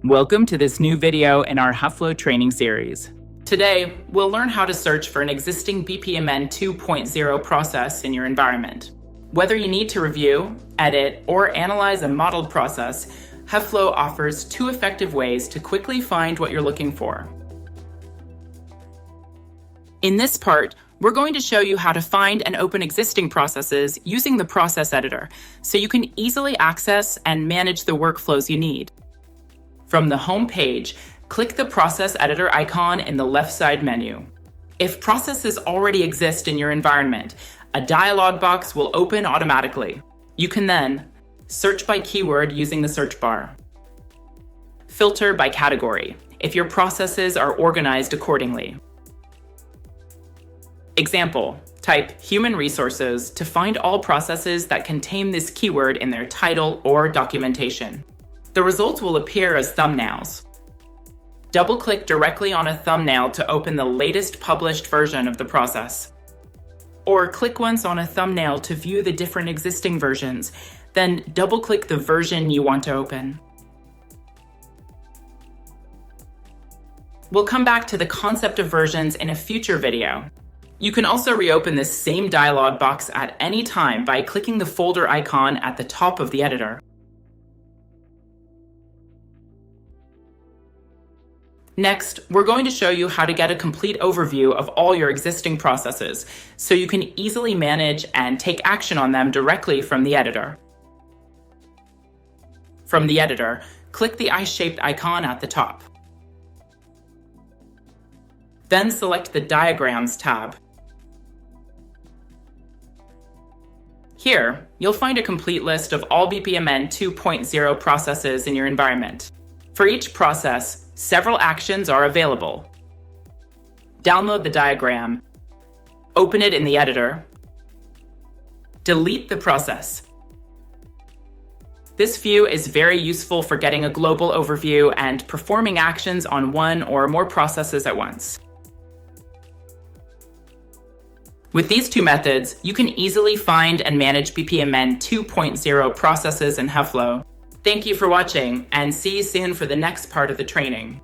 Welcome to this new video in our HEFLO training series. Today, we'll learn how to search for an existing BPMN 2.0 process in your environment. Whether you need to review, edit, or analyze a modeled process, HEFLO offers two effective ways to quickly find what you're looking for. In this part, we're going to show you how to find and open existing processes using the process editor, so you can easily access and manage the workflows you need. From the home page, click the process editor icon in the left side menu. If processes already exist in your environment, a dialog box will open automatically. You can then search by keyword using the search bar. Filter by category, if your processes are organized accordingly. Example, type human resources to find all processes that contain this keyword in their title or documentation. The results will appear as thumbnails. Double-click directly on a thumbnail to open the latest published version of the process. Or click once on a thumbnail to view the different existing versions, then double-click the version you want to open. We'll come back to the concept of versions in a future video. You can also reopen this same dialog box at any time by clicking the folder icon at the top of the editor. Next, we're going to show you how to get a complete overview of all your existing processes, so you can easily manage and take action on them directly from the editor. From the editor, click the eye-shaped icon at the top. Then select the Diagrams tab. Here, you'll find a complete list of all BPMN 2.0 processes in your environment. For each process, several actions are available. Download the diagram, open it in the editor, delete the process. This view is very useful for getting a global overview and performing actions on one or more processes at once. With these two methods, you can easily find and manage BPMN 2.0 processes in HEFLO. Thank you for watching, and see you soon for the next part of the training.